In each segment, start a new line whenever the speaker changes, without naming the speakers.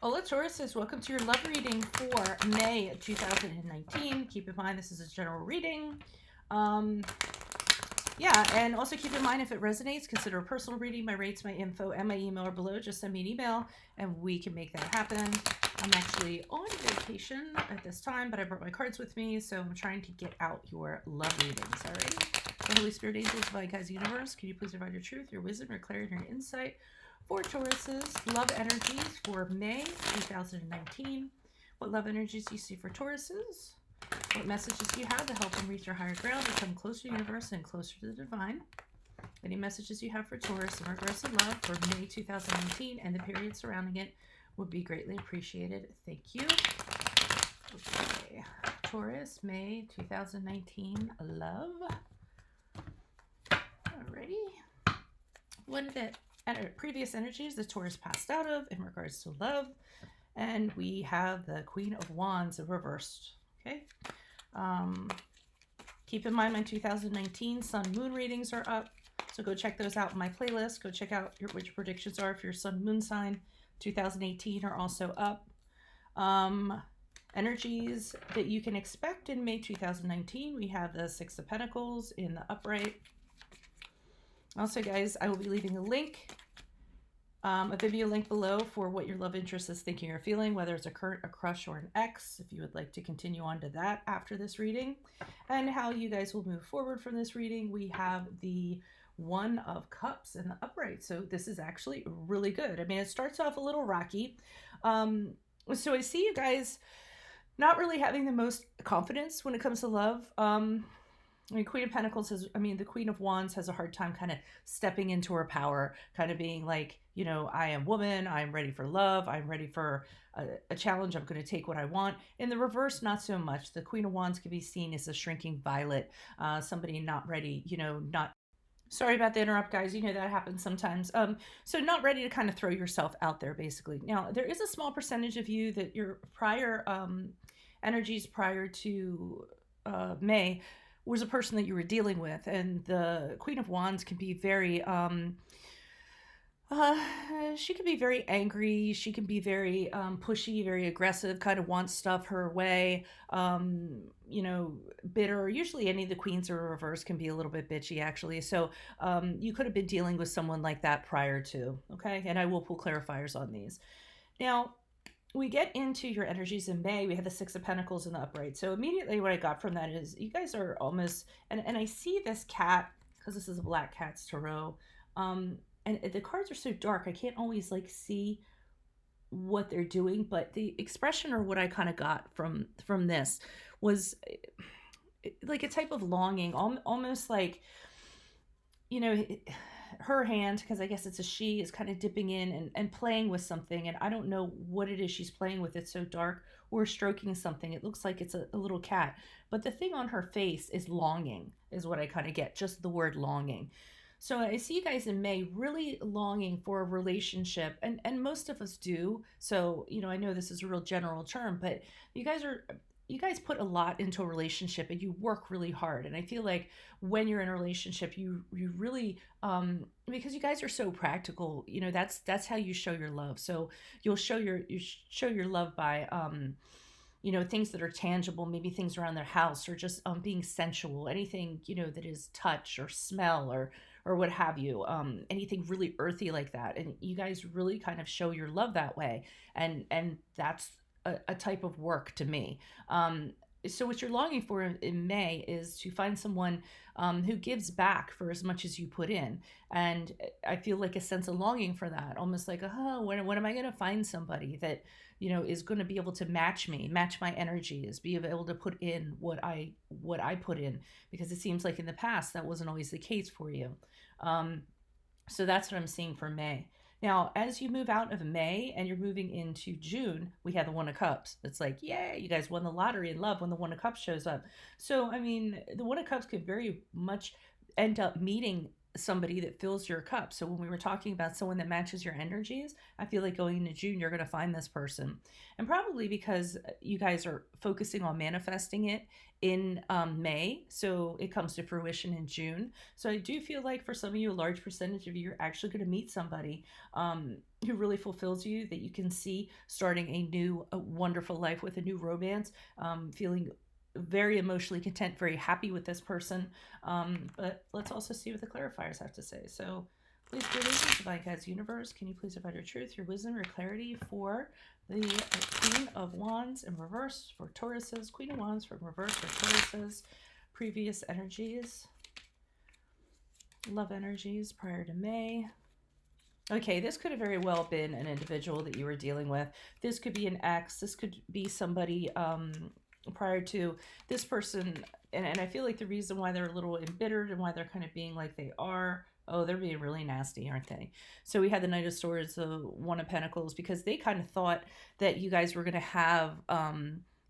Hola Tauruses, welcome to your love reading for May 2019. Keep in mind this is a general reading. Yeah, and also keep in mind if it resonates, consider a personal reading. My rates, my info, and my email are below. Just send me an email and we can make that happen. I'm actually on vacation at this time, but I brought my cards with me, so I'm trying to get out your love readings, all right? The Holy Spirit, angels, divine guides, universe, can you please provide your truth, your wisdom, your clarity, and your insight for Tauruses? Love energies for May 2019. What love energies do you see for Tauruses? What messages do you have to help them reach their higher ground, become closer to the universe and closer to the divine? Any messages you have for Taurus in regards to love for May 2019 and the period surrounding it would be greatly appreciated. Thank you. Okay, Taurus, May 2019, love. Alrighty. What are the previous energies the Taurus passed out of in regards to love? And we have the Queen of Wands reversed. Okay. Keep in mind my 2019 Sun Moon readings are up. So go check those out in my playlist. Go check out which predictions are for your Sun Moon sign. 2018 are also up. Energies that you can expect in May 2019. We have the Six of Pentacles in the upright. Also, guys, I will be leaving a link, a Vimeo link below for what your love interest is thinking or feeling, whether it's a current, a crush, or an ex, if you would like to continue on to that after this reading, and how you guys will move forward from this reading. We have the One of Cups in the upright, so this is actually really good. I mean, it starts off a little rocky. So I see you guys not really having the most confidence when it comes to love. I mean, Queen of Pentacles has, the Queen of Wands has a hard time kind of stepping into her power, kind of being like, you know, I am woman, I'm ready for love, I'm ready for a challenge, I'm going to take what I want. In the reverse, not so much. The Queen of Wands can be seen as a shrinking violet, somebody not ready, you know, not, sorry about the interrupt, guys, you know, that happens sometimes. So not ready to kind of throw yourself out there, basically. Now, there is a small percentage of you that your prior energies prior to May was a person that you were dealing with, and the Queen of Wands can be very she can be very angry, she can be very pushy, very aggressive, kind of wants stuff her way, you know, bitter. Usually any of the queens are reverse can be a little bit bitchy, actually. So you could have been dealing with someone like that prior to, okay? And I will pull clarifiers on these. Now, we get into your energies in May. We have the Six of Pentacles in the upright. So immediately what I got from that is you guys are almost, and I see this cat, because this is a black cat's tarot, and the cards are so dark, I can't always like see what they're doing, but the expression or what I kind of got from this was like a type of longing, almost like, you know, her hand, because I guess it's a she, is kind of dipping in and playing with something, and I don't know what it is she's playing with. It's so dark, or stroking something. It looks like it's a little cat, but the thing on her face is longing, is what I kind of get, just the word longing. So I see you guys in May really longing for a relationship, and most of us do. So, you know, I know this is a real general term, but you guys put a lot into a relationship and you work really hard. And I feel like when you're in a relationship, you really, because you guys are so practical, you know, that's how you show your love. So you'll show your love by, you know, things that are tangible, maybe things around their house, or just being sensual, anything, you know, that is touch or smell or what have you, anything really earthy like that. And you guys really kind of show your love that way. And that's a type of work to me. So what you're longing for in May is to find someone who gives back for as much as you put in. And I feel like a sense of longing for that, almost like, oh, when am I going to find somebody that, you know, is going to be able to match my energies, be able to put in what I put in, because it seems like in the past that wasn't always the case for you. So that's what I'm seeing for May. Now, as you move out of May and you're moving into June, we have the One of Cups. It's like, yeah, you guys won the lottery in love when the One of Cups shows up. So, I mean, the One of Cups could very much end up meeting somebody that fills your cup. So when we were talking about someone that matches your energies, I feel like going into June, you're going to find this person. And probably because you guys are focusing on manifesting it in May. So it comes to fruition in June. So I do feel like for some of you, a large percentage of you are actually going to meet somebody who really fulfills you, that you can see starting a new, a wonderful life with a new romance, feeling very emotionally content, very happy with this person. But let's also see what the clarifiers have to say. So please, good evening, divine guides, universe. Can you please provide your truth, your wisdom, your clarity for the Queen of Wands in reverse for Tauruses, Queen of Wands for reverse for Tauruses, previous energies, love energies prior to May. Okay, this could have very well been an individual that you were dealing with. This could be an ex. This could be somebody prior to this person. And I feel like the reason why they're a little embittered and why they're kind of being like they are, oh, they're being really nasty, aren't they? So we had the Knight of Swords, the One of Pentacles, because they kind of thought that you guys were going to have,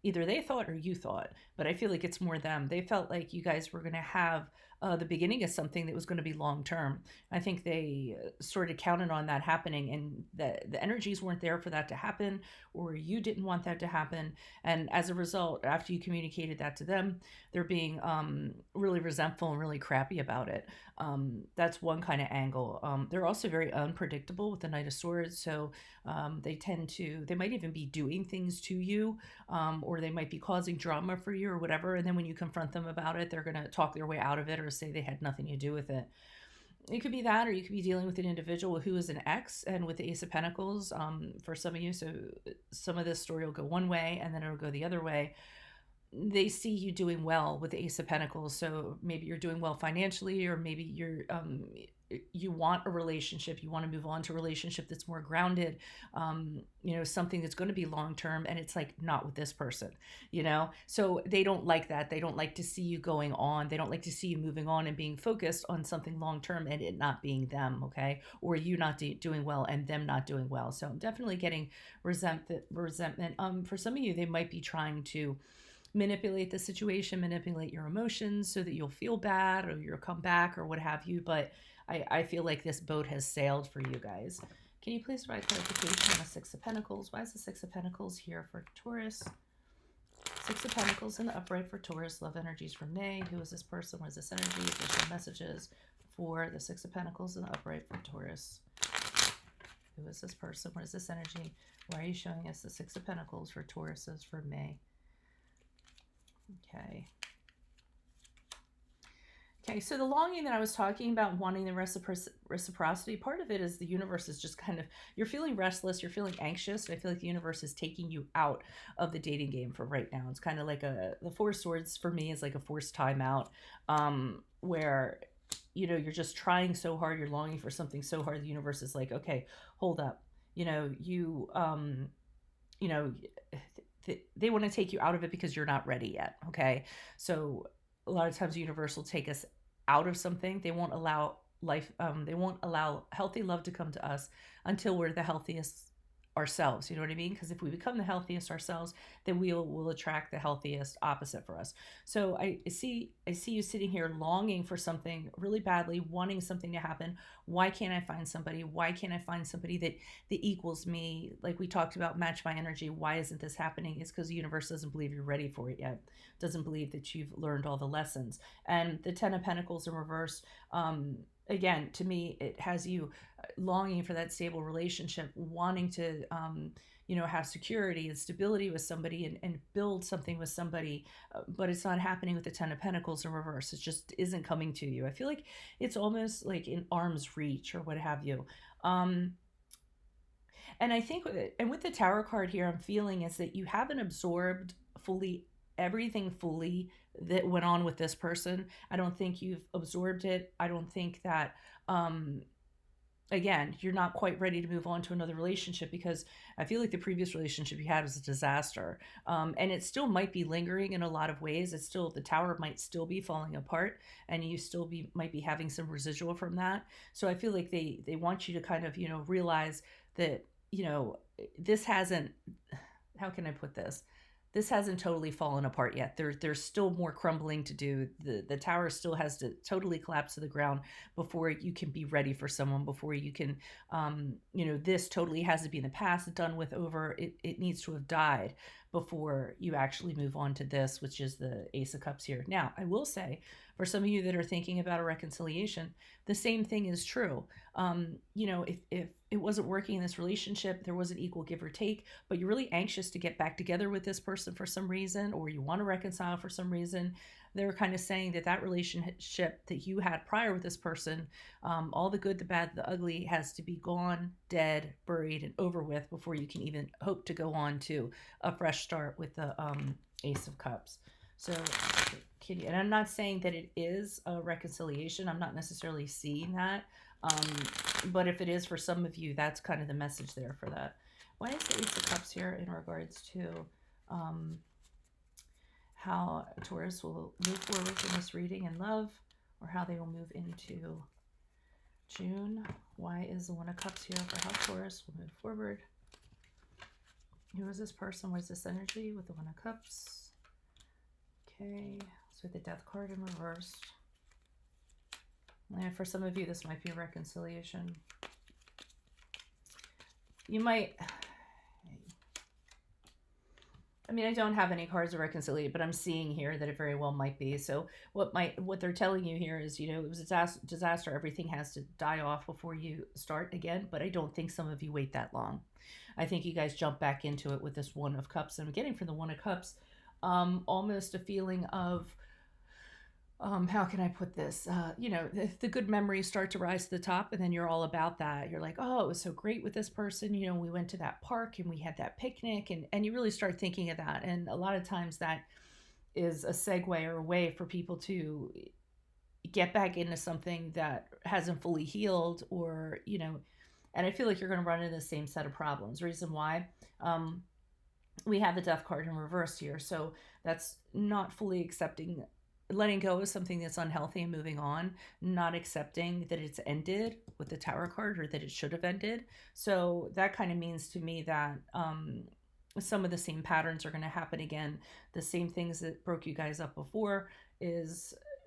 either they thought or you thought, but I feel like it's more them. They felt like you guys were going to have the beginning of something that was going to be long term. I think they sort of counted on that happening, and the energies weren't there for that to happen, or you didn't want that to happen. And as a result, after you communicated that to them, they're being really resentful and really crappy about it. That's one kind of angle. They're also very unpredictable with the Knight of Swords, so they might even be doing things to you, or they might be causing drama for you or whatever. And then when you confront them about it, they're going to talk their way out of it or say they had nothing to do with it. It could be that, or you could be dealing with an individual who is an ex, and with the Ace of Pentacles, for some of you. So some of this story will go one way and then it'll go the other way. They see you doing well with the Ace of Pentacles. So maybe you're doing well financially, or maybe you want a relationship, you want to move on to a relationship that's more grounded, something that's going to be long term, and it's like not with this person, so they don't like that. They don't like to see you going on. They don't like to see you moving on and being focused on something long term and it not being them, okay, or you not doing well and them not doing well. So I'm definitely getting resentment. For some of you, they might be trying to manipulate the situation, manipulate your emotions so that you'll feel bad or you'll come back or what have you. But I feel like this boat has sailed for you guys. Can you please provide clarification on the Six of Pentacles? Why is the Six of Pentacles here for Taurus? Six of Pentacles in the upright for Taurus. Love energies for May. Who is this person? What is this energy? Additional messages for the Six of Pentacles in the upright for Taurus. Who is this person? What is this energy? Why are you showing us the Six of Pentacles for Tauruses for May? Okay, so the longing that I was talking about, wanting the reciprocity, part of it is the universe is just kind of, you're feeling restless, you're feeling anxious. I feel like the universe is taking you out of the dating game for right now. It's kind of like the Four of Swords for me is like a forced timeout, where, you're just trying so hard, you're longing for something so hard, the universe is like, okay, hold up. They want to take you out of it because you're not ready yet. Okay. So a lot of times the universe will take us out of something. They won't allow they won't allow healthy love to come to us until we're the healthiest ourselves. You know what I mean? Because if we become the healthiest ourselves, then we'll attract the healthiest opposite for us. So I see you sitting here longing for something really badly, wanting something to happen. Why can't I find somebody? Why can't I find somebody that equals me? Like we talked about, match my energy. Why isn't this happening? It's because the universe doesn't believe you're ready for it yet. Doesn't believe that you've learned all the lessons. And the Ten of Pentacles in reverse, again, to me, it has you longing for that stable relationship, wanting to, have security and stability with somebody and build something with somebody, but it's not happening with the Ten of Pentacles in reverse. It just isn't coming to you. I feel like it's almost like in arm's reach or what have you. And I think with the Tower card here, I'm feeling is that you haven't absorbed everything fully that went on with this person. I don't think you've absorbed it. I don't think that, again, you're not quite ready to move on to another relationship, because I feel like the previous relationship you had was a disaster. And it still might be lingering in a lot of ways. The Tower might still be falling apart, and you might be having some residual from that. So I feel like they want you to kind of, realize that, this hasn't, how can I put this? this hasn't totally fallen apart yet. There's still more crumbling to do. The tower still has to totally collapse to the ground before you can be ready for someone, before you can, this totally has to be in the past, done with, over. It needs to have died before you actually move on to this, which is the Ace of Cups here. Now, I will say, for some of you that are thinking about a reconciliation, the same thing is true. If it wasn't working in this relationship, there wasn't equal give or take, but you're really anxious to get back together with this person for some reason, or you want to reconcile for some reason, they're kind of saying that relationship that you had prior with this person, all the good, the bad, the ugly, has to be gone, dead, buried, and over with before you can even hope to go on to a fresh start with the Ace of Cups. So, and I'm not saying that it is a reconciliation. I'm not necessarily seeing that. But if it is for some of you, that's kind of the message there for that. Why is the Ace of Cups here in regards to how Taurus will move forward in this reading in love, or how they will move into June? Why is the One of Cups here for how Taurus will move forward? Who is this person? What is this energy with the One of Cups? Okay, so the Death card in reversed. And for some of you, this might be a reconciliation. You might, I don't have any cards of reconciliation, but I'm seeing here that it very well might be. So what they're telling you here is, it was a disaster. Everything has to die off before you start again. But I don't think some of you wait that long. I think you guys jump back into it with this One of Cups. And I'm getting from the One of Cups almost a feeling of, how can I put this? The good memories start to rise to the top, and then you're all about that. You're like, oh, it was so great with this person. We went to that park and we had that picnic, and you really start thinking of that. And a lot of times that is a segue or a way for people to get back into something that hasn't fully healed, or, and I feel like you're going to run into the same set of problems. Reason why, we have the Death card in reverse here. So that's not fully accepting, letting go of something that's unhealthy and moving on, not accepting that it's ended with the Tower card, or that it should have ended. So that kind of means to me that some of the same patterns are going to happen again. The same things that broke you guys up before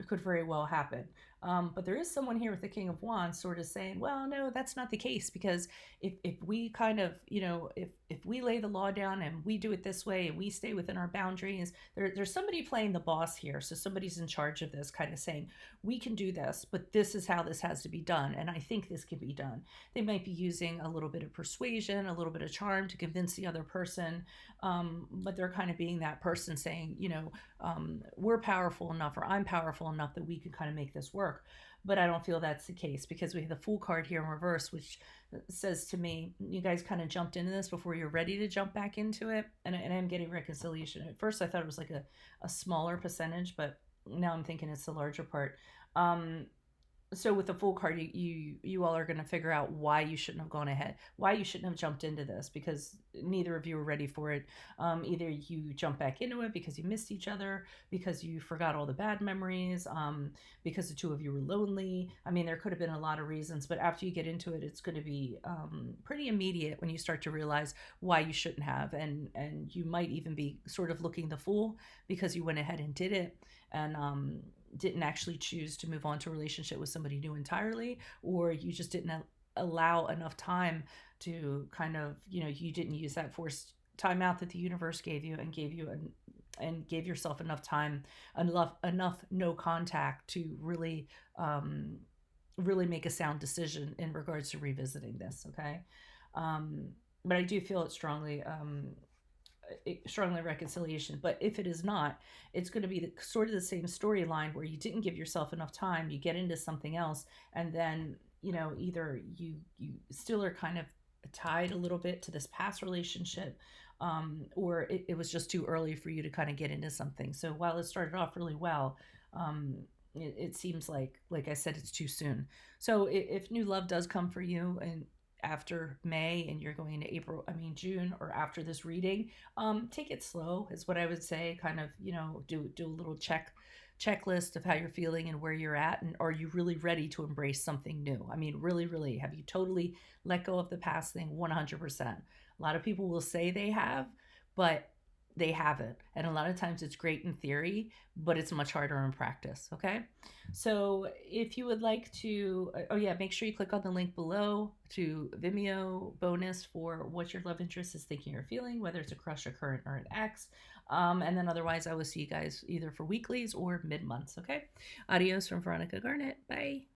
could very well happen. But there is someone here with the King of Wands sort of saying, well, no, that's not the case, because if we kind of, if we lay the law down and we do it this way and we stay within our boundaries, there's somebody playing the boss here. So somebody's in charge of this, kind of saying, we can do this, but this is how this has to be done. And I think this can be done. They might be using a little bit of persuasion, a little bit of charm to convince the other person. But they're kind of being that person saying, we're powerful enough, or I'm powerful enough that we can kind of make this work. But I don't feel that's the case, because we have the Fool card here in reverse, which says to me, you guys kind of jumped into this before you're ready to jump back into it. And I'm getting reconciliation. At first I thought it was like a smaller percentage, but now I'm thinking it's the larger part. So with the Fool card, you all are going to figure out why you shouldn't have gone ahead, why you shouldn't have jumped into this, because neither of you were ready for it. Either you jump back into it because you missed each other, because you forgot all the bad memories, because the two of you were lonely. There could have been a lot of reasons, but after you get into it, it's going to be pretty immediate when you start to realize why you shouldn't have. And you might even be sort of looking the fool because you went ahead and did it, and didn't actually choose to move on to a relationship with somebody new entirely, or you just didn't allow enough time to kind of, you didn't use that forced time out that the universe gave you, and gave yourself enough time, enough no contact to really make a sound decision in regards to revisiting this. Okay. But I do feel it strongly reconciliation. But if it is not, it's going to be sort of the same storyline, where you didn't give yourself enough time, you get into something else, and then either you still are kind of tied a little bit to this past relationship, or it was just too early for you to kind of get into something. So while it started off really well, it seems like I said, it's too soon. So if new love does come for you, and after May, and you're going into June, or after this reading, take it slow is what I would say. Kind of, do a little checklist of how you're feeling and where you're at, and are you really ready to embrace something new? Really, really, have you totally let go of the past thing? 100%. A lot of people will say they have, but they have it. And a lot of times it's great in theory, but it's much harder in practice. Okay. So if you would like to, oh yeah, make sure you click on the link below to Vimeo bonus for what your love interest is thinking or feeling, whether it's a crush, a current, or an ex. And then otherwise, I will see you guys either for weeklies or mid months. Okay. Adios from Veronica Garnett. Bye.